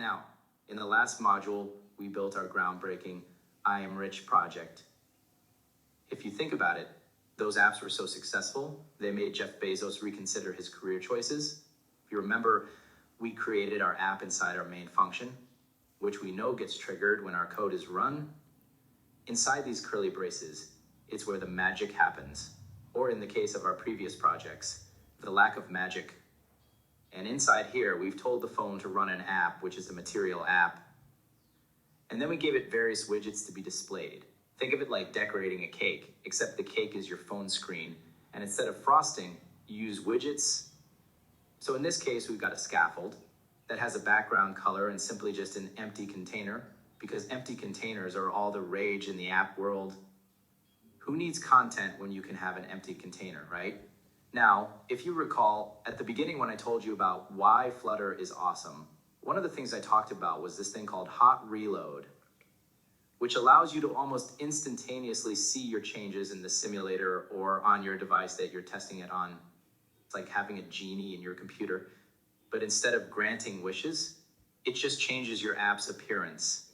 Now, in the last module, we built our groundbreaking I Am Rich project. If you think about it, those apps were so successful, they made Jeff Bezos reconsider his career choices. If you remember, we created our app inside our main function, which we know gets triggered when our code is run. Inside these curly braces, it's where the magic happens, or in the case of our previous projects, the lack of magic. And inside here, we've told the phone to run an app, which is the material app. And then we gave it various widgets to be displayed. Think of it like decorating a cake, except the cake is your phone screen. And instead of frosting, you use widgets. So in this case, we've got a scaffold that has a background color and simply just an empty container, because empty containers are all the rage in the app world. Who needs content when you can have an empty container, right? Now, if you recall, at the beginning when I told you about why Flutter is awesome, one of the things I talked about was this thing called hot reload, which allows you to almost instantaneously see your changes in the simulator or on your device that you're testing it on. It's like having a genie in your computer. But instead of granting wishes, it just changes your app's appearance.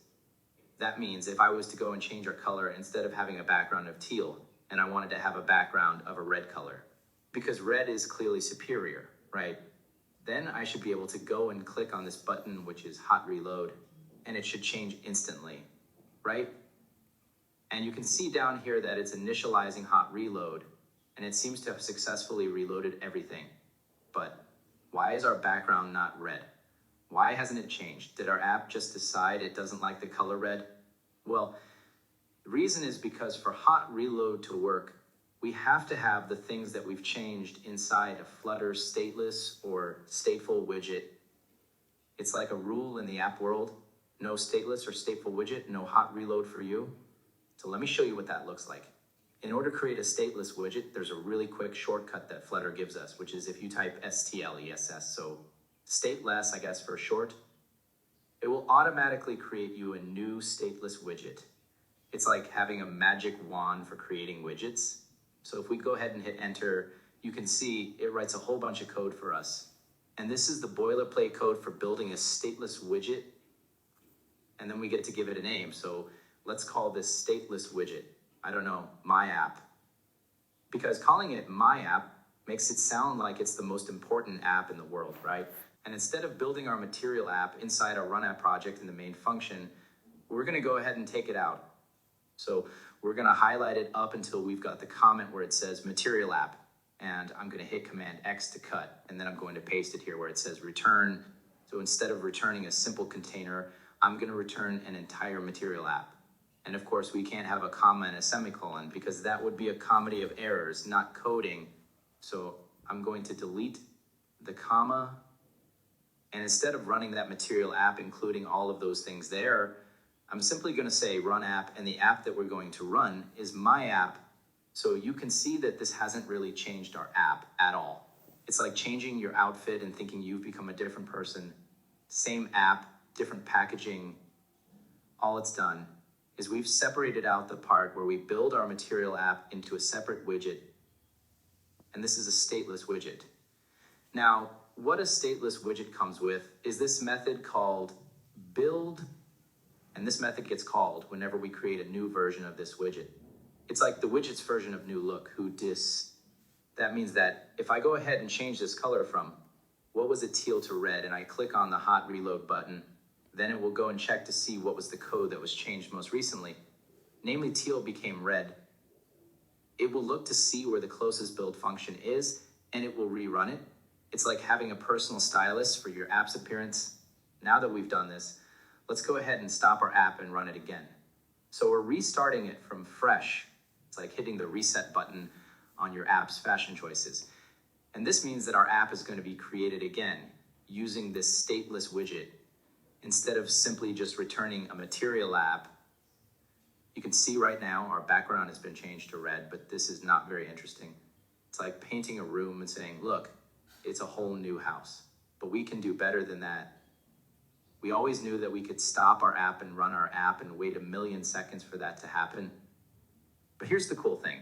That means if I was to go and change our color, instead of having a background of teal, and I wanted to have a background of a red color, because red is clearly superior, right? Then I should be able to go and click on this button, which is hot reload, and it should change instantly, right? And you can see down here that it's initializing hot reload, and it seems to have successfully reloaded everything. But why is our background not red? Why hasn't it changed? Did our app just decide it doesn't like the color red? Well, the reason is because for hot reload to work, we have to have the things that we've changed inside of Flutter stateless or stateful widget. It's like a rule in the app world. No stateless or stateful widget, no hot reload for you. So let me show you what that looks like. In order to create a stateless widget, there's a really quick shortcut that Flutter gives us, which is if you type STLESS, so stateless, I guess for short, it will automatically create you a new stateless widget. It's like having a magic wand for creating widgets. So if we go ahead and hit enter, you can see it writes a whole bunch of code for us. And this is the boilerplate code for building a stateless widget. And then we get to give it a name. So let's call this stateless widget. I don't know, my app. Because calling it my app makes it sound like it's the most important app in the world, right? And instead of building our material app inside our run app project in the main function, we're gonna go ahead and take it out. So we're gonna highlight it up until we've got the comment where it says material app. And I'm gonna hit Command X to cut. And then I'm going to paste it here where it says return. So instead of returning a simple container, I'm gonna return an entire material app. And of course, we can't have a comma and a semicolon because that would be a comedy of errors, not coding. So I'm going to delete the comma. And instead of running that material app, including all of those things there, I'm simply going to say run app, and the app that we're going to run is my app. So you can see that this hasn't really changed our app at all. It's like changing your outfit and thinking you've become a different person. Same app, different packaging. All it's done is we've separated out the part where we build our material app into a separate widget. And this is a stateless widget. Now, what a stateless widget comes with is this method called build. And this method gets called whenever we create a new version of this widget. It's like the widget's version of new look, who dis. That means that if I go ahead and change this color from, what was it, teal to red, and I click on the hot reload button, then it will go and check to see what was the code that was changed most recently. Namely, teal became red. It will look to see where the closest build function is, and it will rerun it. It's like having a personal stylist for your app's appearance. Now that we've done this, let's go ahead and stop our app and run it again. So we're restarting it from fresh. It's like hitting the reset button on your app's fashion choices. And this means that our app is going to be created again using this stateless widget. Instead of simply just returning a material app, you can see right now our background has been changed to red, but this is not very interesting. It's like painting a room and saying, look, it's a whole new house. But we can do better than that. We always knew that we could stop our app and run our app and wait a million seconds for that to happen. But here's the cool thing.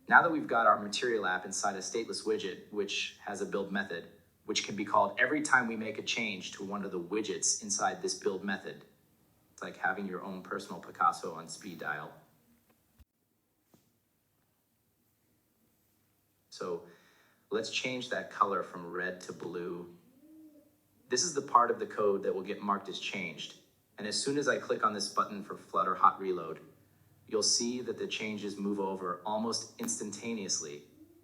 Now that we've got our material app inside a stateless widget, which has a build method, which can be called every time we make a change to one of the widgets inside this build method. It's like having your own personal Picasso on speed dial. So let's change that color from red to blue. This is the part of the code that will get marked as changed. And as soon as I click on this button for Flutter Hot Reload, you'll see that the changes move over almost instantaneously.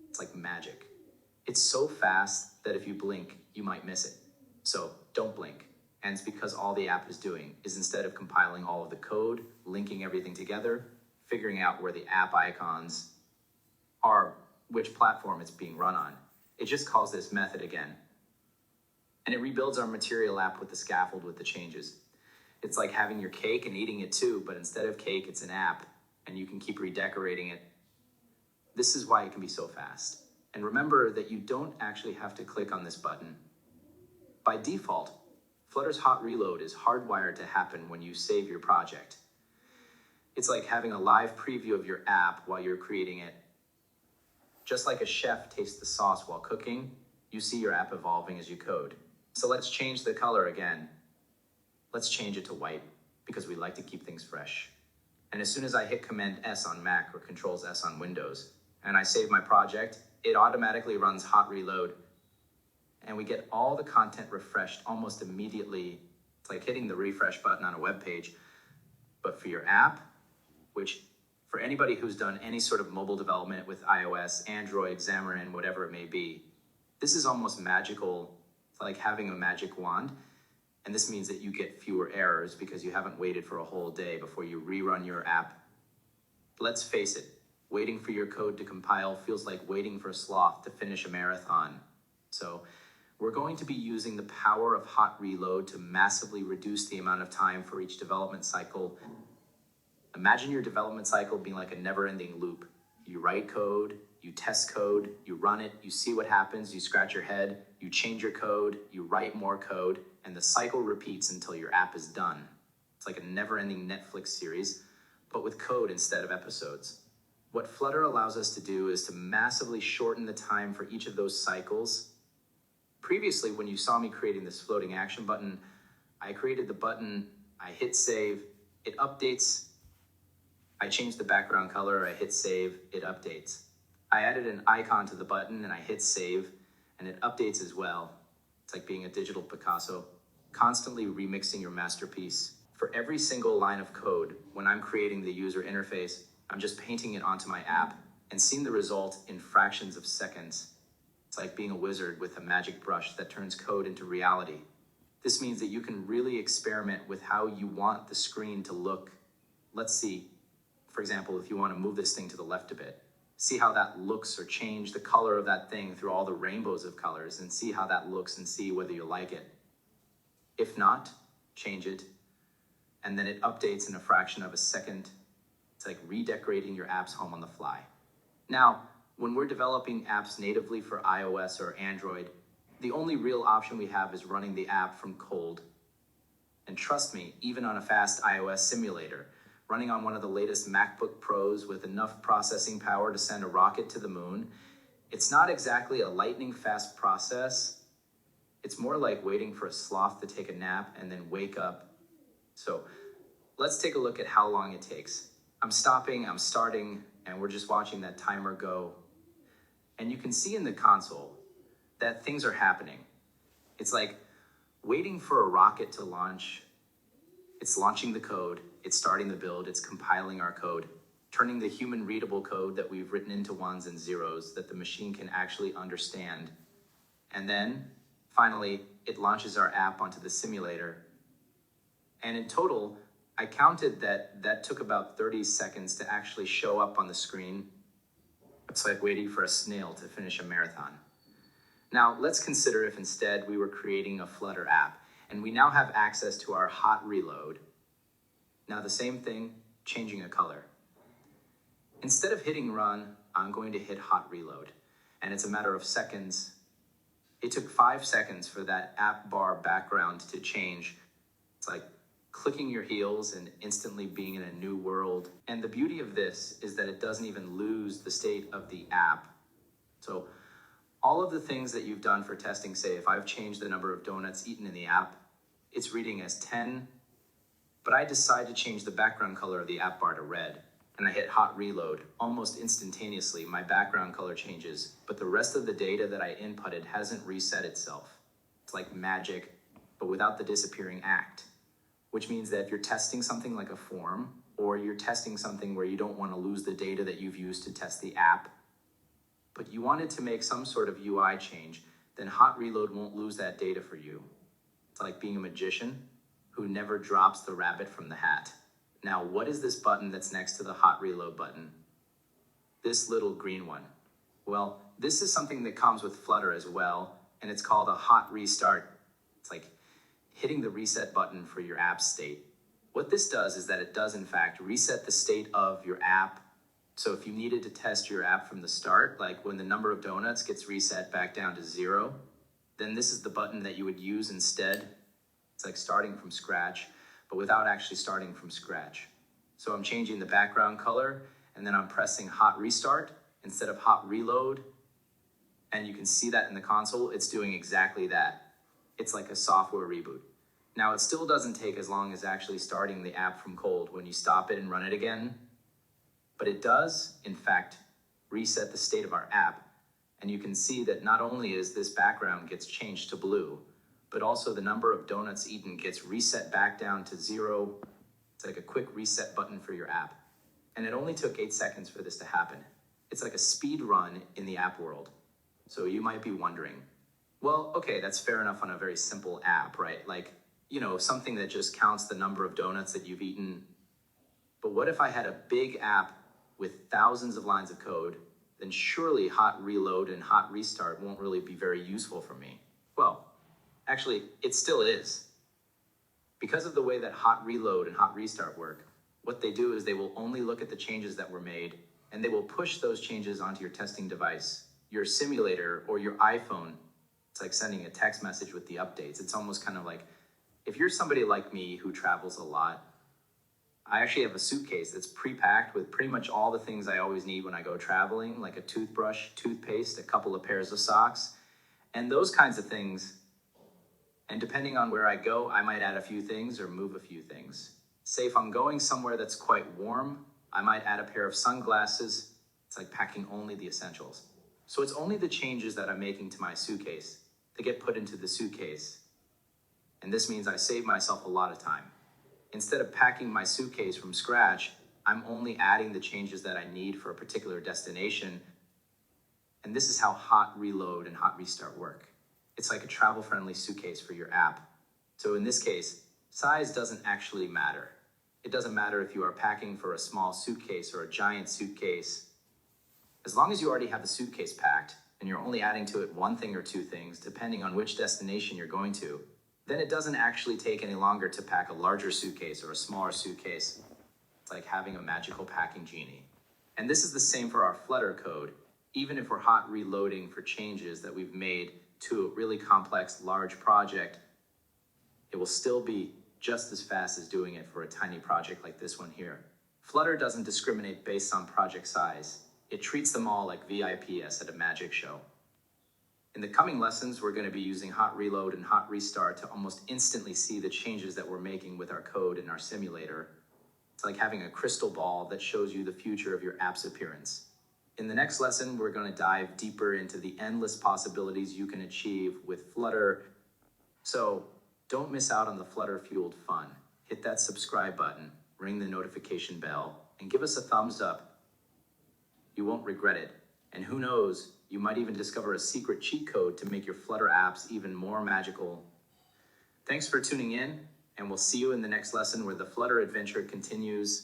It's like magic. It's so fast that if you blink, you might miss it. So don't blink. And it's because all the app is doing is, instead of compiling all of the code, linking everything together, figuring out where the app icons are, which platform it's being run on, it just calls this method again. And it rebuilds our material app with the scaffold with the changes. It's like having your cake and eating it too, but instead of cake, it's an app, and you can keep redecorating it. This is why it can be so fast. And remember that you don't actually have to click on this button. By default, Flutter's hot reload is hardwired to happen when you save your project. It's like having a live preview of your app while you're creating it. Just like a chef tastes the sauce while cooking, you see your app evolving as you code. So let's change the color again. Let's change it to white because we like to keep things fresh. And as soon as I hit Command S on Mac or Control S on Windows, and I save my project, it automatically runs hot reload. And we get all the content refreshed almost immediately. It's like hitting the refresh button on a web page. But for your app, which for anybody who's done any sort of mobile development with iOS, Android, Xamarin, whatever it may be, this is almost magical. It's like having a magic wand. And this means that you get fewer errors because you haven't waited for a whole day before you rerun your app. Let's face it, waiting for your code to compile feels like waiting for a sloth to finish a marathon. So we're going to be using the power of hot reload to massively reduce the amount of time for each development cycle. Imagine your development cycle being like a never-ending loop. You write code, you test code, you run it, you see what happens, you scratch your head, you change your code, you write more code, and the cycle repeats until your app is done. It's like a never-ending Netflix series, but with code instead of episodes. What Flutter allows us to do is to massively shorten the time for each of those cycles. Previously, when you saw me creating this floating action button, I created the button, I hit save, it updates. I changed the background color, I hit save, it updates. I added an icon to the button and I hit save, and it updates as well. It's like being a digital Picasso, constantly remixing your masterpiece. For every single line of code, when I'm creating the user interface, I'm just painting it onto my app and seeing the result in fractions of seconds. It's like being a wizard with a magic brush that turns code into reality. This means that you can really experiment with how you want the screen to look. Let's see, for example, if you want to move this thing to the left a bit, see how that looks, or change the color of that thing through all the rainbows of colors and see how that looks and see whether you like it. If not, change it. And then it updates in a fraction of a second. It's like redecorating your app's home on the fly. Now, when we're developing apps natively for iOS or Android, the only real option we have is running the app from cold. And trust me, even on a fast iOS simulator, running on one of the latest MacBook Pros with enough processing power to send a rocket to the moon, it's not exactly a lightning fast process. It's more like waiting for a sloth to take a nap and then wake up. So let's take a look at how long it takes. I'm stopping, I'm starting, and we're just watching that timer go. And you can see in the console that things are happening. It's like waiting for a rocket to launch. It's launching the code, it's starting the build, it's compiling our code, turning the human readable code that we've written into ones and zeros that the machine can actually understand. And then finally, it launches our app onto the simulator. And in total, I counted that took about 30 seconds to actually show up on the screen. It's like waiting for a snail to finish a marathon. Now, let's consider if instead we were creating a Flutter app, and we now have access to our hot reload. Now the same thing, changing a color. Instead of hitting run, I'm going to hit hot reload, and it's a matter of seconds. It took 5 seconds for that app bar background to change. It's like clicking your heels and instantly being in a new world. And the beauty of this is that it doesn't even lose the state of the app. So all of the things that you've done for testing, say if I've changed the number of donuts eaten in the app, it's reading as 10, but I decide to change the background color of the app bar to red, and I hit hot reload. Almost instantaneously, my background color changes, but the rest of the data that I inputted hasn't reset itself. It's like magic, but without the disappearing act, which means that if you're testing something like a form, or you're testing something where you don't want to lose the data that you've used to test the app, but you wanted to make some sort of UI change, then hot reload won't lose that data for you. It's like being a magician who never drops the rabbit from the hat. Now, what is this button that's next to the hot reload button? This little green one. Well, this is something that comes with Flutter as well, and it's called a hot restart. It's like hitting the reset button for your app state. What this does is that it does, in fact, reset the state of your app. So if you needed to test your app from the start, like when the number of donuts gets reset back down to 0, then this is the button that you would use instead. It's like starting from scratch, but without actually starting from scratch. So I'm changing the background color, and then I'm pressing hot restart instead of hot reload. And you can see that in the console, it's doing exactly that. It's like a software reboot. Now, it still doesn't take as long as actually starting the app from cold when you stop it and run it again. But it does, in fact, reset the state of our app. And you can see that not only is this background gets changed to blue, but also the number of donuts eaten gets reset back down to 0. It's like a quick reset button for your app. And it only took 8 seconds for this to happen. It's like a speed run in the app world. So you might be wondering, well, okay, that's fair enough on a very simple app, right? Like, something that just counts the number of donuts that you've eaten. But what if I had a big app with thousands of lines of code? Then surely hot reload and hot restart won't really be very useful for me. Well, actually, it still is. Because of the way that hot reload and hot restart work, what they do is they will only look at the changes that were made, and they will push those changes onto your testing device, your simulator, or your iPhone. It's like sending a text message with the updates. It's almost kind of like, if you're somebody like me who travels a lot, I actually have a suitcase that's pre-packed with pretty much all the things I always need when I go traveling, like a toothbrush, toothpaste, a couple of pairs of socks, and those kinds of things. And depending on where I go, I might add a few things or move a few things. Say if I'm going somewhere that's quite warm, I might add a pair of sunglasses. It's like packing only the essentials. So it's only the changes that I'm making to my suitcase that get put into the suitcase. And this means I save myself a lot of time. Instead of packing my suitcase from scratch, I'm only adding the changes that I need for a particular destination. And this is how hot reload and hot restart work. It's like a travel-friendly suitcase for your app. So in this case, size doesn't actually matter. It doesn't matter if you are packing for a small suitcase or a giant suitcase. As long as you already have the suitcase packed and you're only adding to it one thing or two things, depending on which destination you're going to, then it doesn't actually take any longer to pack a larger suitcase or a smaller suitcase. It's like having a magical packing genie. And this is the same for our Flutter code. Even if we're hot reloading for changes that we've made to a really complex, large project, it will still be just as fast as doing it for a tiny project like this one here. Flutter doesn't discriminate based on project size. It treats them all like VIPs at a magic show. In the coming lessons, we're going to be using hot reload and hot restart to almost instantly see the changes that we're making with our code in our simulator. It's like having a crystal ball that shows you the future of your app's appearance. In the next lesson, we're going to dive deeper into the endless possibilities you can achieve with Flutter. So don't miss out on the Flutter-fueled fun. Hit that subscribe button, ring the notification bell, and give us a thumbs up. You won't regret it. And who knows, you might even discover a secret cheat code to make your Flutter apps even more magical. Thanks for tuning in, and we'll see you in the next lesson where the Flutter adventure continues.